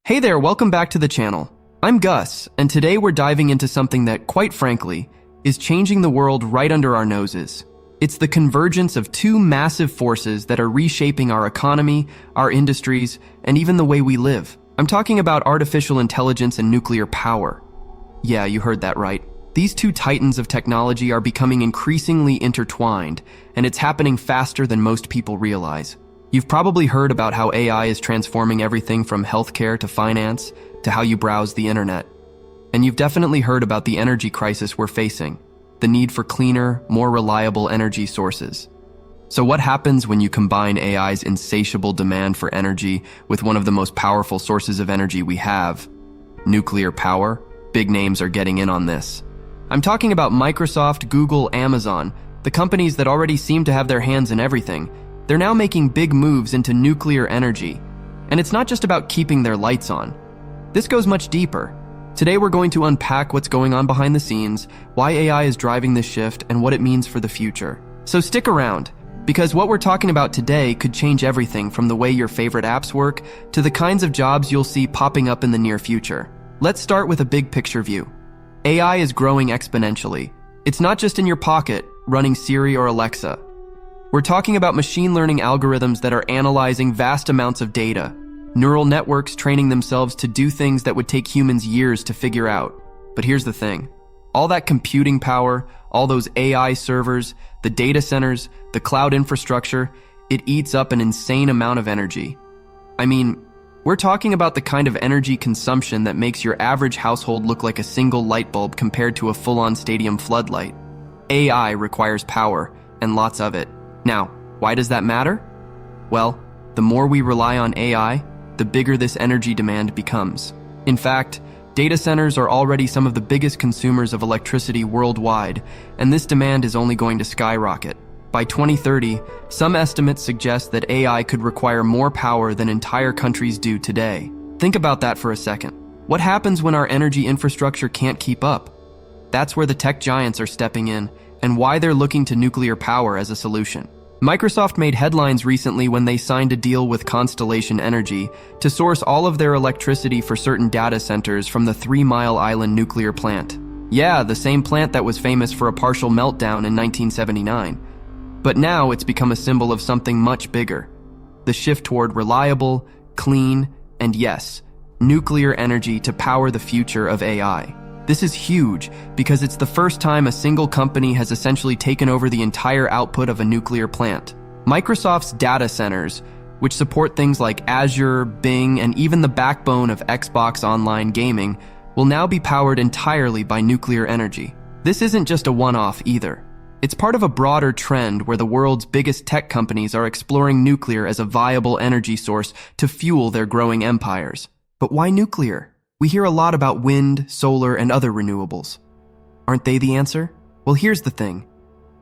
Hey there, welcome back to the channel. I'm Gus, and today we're diving into something that, quite frankly, is changing the world right under our noses. It's the convergence of two massive forces that are reshaping our economy, our industries, and even the way we live. I'm talking about artificial intelligence and nuclear power. Yeah, you heard that right. These two titans of technology are becoming increasingly intertwined, and it's happening faster than most people realize. You've probably heard about how AI is transforming everything from healthcare to finance to how you browse the internet. And you've definitely heard about the energy crisis we're facing, the need for cleaner, more reliable energy sources. So what happens when you combine AI's insatiable demand for energy with one of the most powerful sources of energy we have? Nuclear power? Big names are getting in on this. I'm talking about Microsoft, Google, Amazon, the companies that already seem to have their hands in everything. They're now making big moves into nuclear energy. And it's not just about keeping their lights on. This goes much deeper. Today we're going to unpack what's going on behind the scenes, why AI is driving this shift, and what it means for the future. So stick around, because what we're talking about today could change everything from the way your favorite apps work to the kinds of jobs you'll see popping up in the near future. Let's start with a big picture view. AI is growing exponentially. It's not just in your pocket, running Siri or Alexa. We're talking about machine learning algorithms that are analyzing vast amounts of data, neural networks training themselves to do things that would take humans years to figure out. But here's the thing. All that computing power, all those AI servers, the data centers, the cloud infrastructure, it eats up an insane amount of energy. I mean, we're talking about the kind of energy consumption that makes your average household look like a single light bulb compared to a full-on stadium floodlight. AI requires power, and lots of it. Now, why does that matter? Well, the more we rely on AI, the bigger this energy demand becomes. In fact, data centers are already some of the biggest consumers of electricity worldwide, and this demand is only going to skyrocket. By 2030, some estimates suggest that AI could require more power than entire countries do today. Think about that for a second. What happens when our energy infrastructure can't keep up? That's where the tech giants are stepping in, and why they're looking to nuclear power as a solution. Microsoft made headlines recently when they signed a deal with Constellation Energy to source all of their electricity for certain data centers from the 3 Mile Island nuclear plant. Yeah, the same plant that was famous for a partial meltdown in 1979. But now it's become a symbol of something much bigger. The shift toward reliable, clean, and yes, nuclear energy to power the future of AI. This is huge because it's the first time a single company has essentially taken over the entire output of a nuclear plant. Microsoft's data centers, which support things like Azure, Bing, and even the backbone of Xbox Online gaming, will now be powered entirely by nuclear energy. This isn't just a one-off either. It's part of a broader trend where the world's biggest tech companies are exploring nuclear as a viable energy source to fuel their growing empires. But why nuclear? We hear a lot about wind, solar, and other renewables. Aren't they the answer? Well, here's the thing.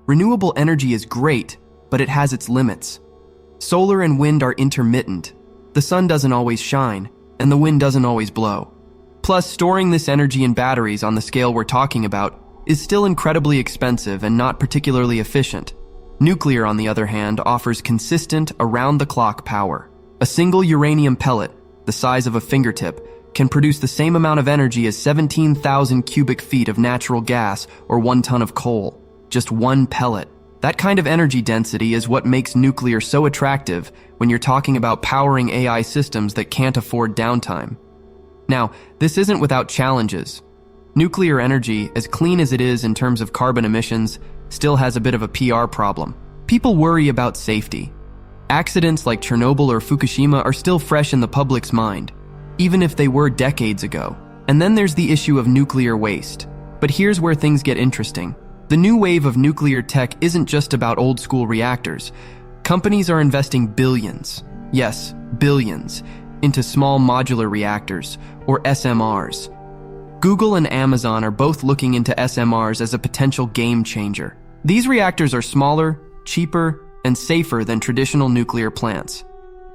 Renewable energy is great, but it has its limits. Solar and wind are intermittent. The sun doesn't always shine, and the wind doesn't always blow. Plus, storing this energy in batteries on the scale we're talking about is still incredibly expensive and not particularly efficient. Nuclear, on the other hand, offers consistent, around-the-clock power. A single uranium pellet, the size of a fingertip, can produce the same amount of energy as 17,000 cubic feet of natural gas or 1 ton of coal. Just one pellet. That kind of energy density is what makes nuclear so attractive when you're talking about powering AI systems that can't afford downtime. Now, this isn't without challenges. Nuclear energy, as clean as it is in terms of carbon emissions, still has a bit of a PR problem. People worry about safety. Accidents like Chernobyl or Fukushima are still fresh in the public's mind, even if they were decades ago. And then there's the issue of nuclear waste. But here's where things get interesting. The new wave of nuclear tech isn't just about old-school reactors. Companies are investing billions, yes, billions, into small modular reactors, or SMRs. Google and Amazon are both looking into SMRs as a potential game changer. These reactors are smaller, cheaper, and safer than traditional nuclear plants.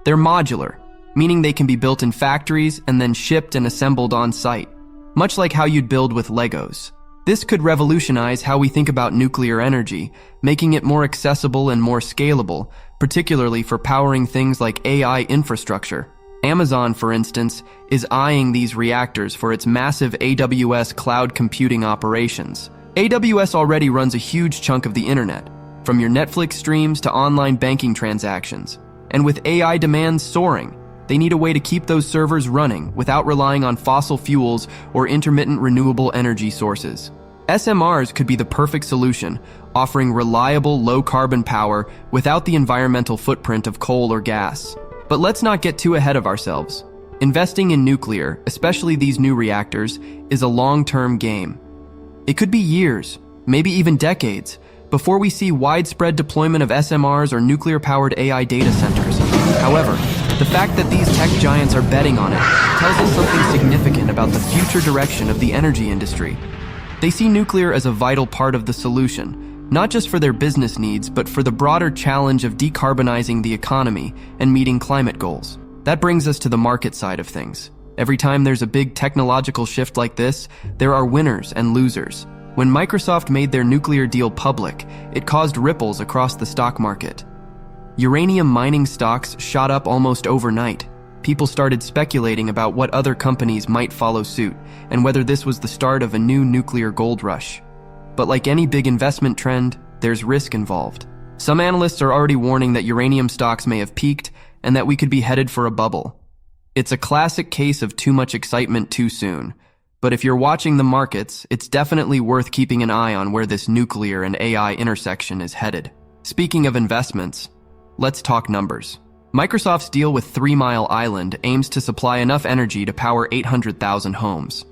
They're modular, meaning they can be built in factories and then shipped and assembled on site, much like how you'd build with Legos. This could revolutionize how we think about nuclear energy, making it more accessible and more scalable, particularly for powering things like AI infrastructure. Amazon, for instance, is eyeing these reactors for its massive AWS cloud computing operations. AWS already runs a huge chunk of the internet, from your Netflix streams to online banking transactions. And with AI demands soaring, they need a way to keep those servers running without relying on fossil fuels or intermittent renewable energy sources. SMRs could be the perfect solution, offering reliable, low-carbon power without the environmental footprint of coal or gas. But let's not get too ahead of ourselves. Investing in nuclear, especially these new reactors, is a long-term game. It could be years, maybe even decades, before we see widespread deployment of SMRs or nuclear-powered AI data centers. However, the fact that these tech giants are betting on it tells us something significant about the future direction of the energy industry. They see nuclear as a vital part of the solution, not just for their business needs, but for the broader challenge of decarbonizing the economy and meeting climate goals. That brings us to the market side of things. Every time there's a big technological shift like this, there are winners and losers. When Microsoft made their nuclear deal public, it caused ripples across the stock market. Uranium mining stocks shot up almost overnight. People started speculating about what other companies might follow suit and whether this was the start of a new nuclear gold rush. But like any big investment trend, there's risk involved. Some analysts are already warning that uranium stocks may have peaked and that we could be headed for a bubble. It's a classic case of too much excitement too soon. But if you're watching the markets, it's definitely worth keeping an eye on where this nuclear and AI intersection is headed. Speaking of investments, let's talk numbers. Microsoft's deal with 3 Mile Island aims to supply enough energy to power 800,000 homes.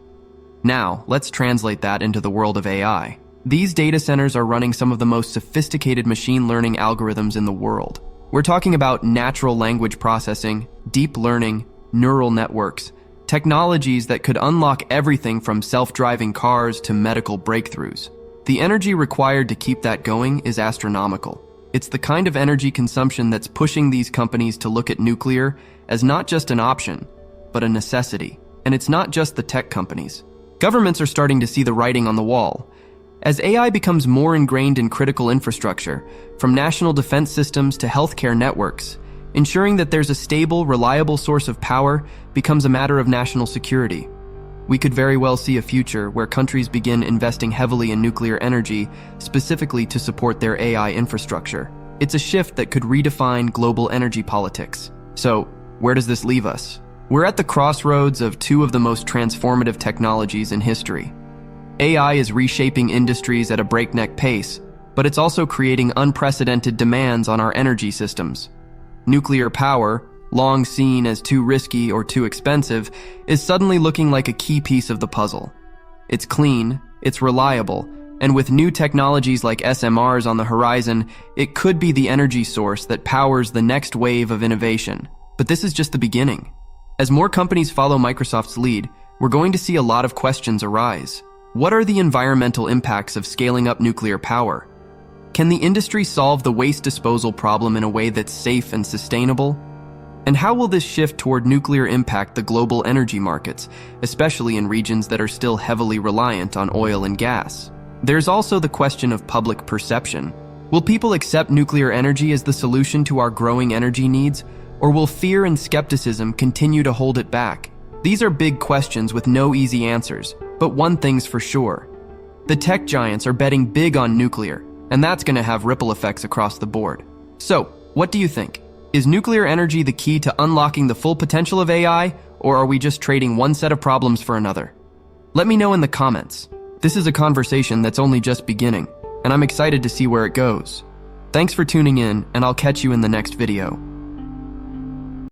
Now, let's translate that into the world of AI. These data centers are running some of the most sophisticated machine learning algorithms in the world. We're talking about natural language processing, deep learning, neural networks, technologies that could unlock everything from self-driving cars to medical breakthroughs. The energy required to keep that going is astronomical. It's the kind of energy consumption that's pushing these companies to look at nuclear as not just an option, but a necessity. And it's not just the tech companies. Governments are starting to see the writing on the wall. As AI becomes more ingrained in critical infrastructure, from national defense systems to healthcare networks, ensuring that there's a stable, reliable source of power becomes a matter of national security. We could very well see a future where countries begin investing heavily in nuclear energy, specifically to support their AI infrastructure. It's a shift that could redefine global energy politics. So, where does this leave us? We're at the crossroads of two of the most transformative technologies in history. AI is reshaping industries at a breakneck pace, but it's also creating unprecedented demands on our energy systems. Nuclear power, long seen as too risky or too expensive, is suddenly looking like a key piece of the puzzle. It's clean, it's reliable, and with new technologies like SMRs on the horizon, it could be the energy source that powers the next wave of innovation. But this is just the beginning. As more companies follow Microsoft's lead, we're going to see a lot of questions arise. What are the environmental impacts of scaling up nuclear power? Can the industry solve the waste disposal problem in a way that's safe and sustainable? And how will this shift toward nuclear impact the global energy markets, especially in regions that are still heavily reliant on oil and gas? There's also the question of public perception. Will people accept nuclear energy as the solution to our growing energy needs, or will fear and skepticism continue to hold it back? These are big questions with no easy answers, but one thing's for sure. The tech giants are betting big on nuclear, and that's going to have ripple effects across the board. So, what do you think? Is nuclear energy the key to unlocking the full potential of AI, or are we just trading one set of problems for another? Let me know in the comments. This is a conversation that's only just beginning, and I'm excited to see where it goes. Thanks for tuning in, and I'll catch you in the next video.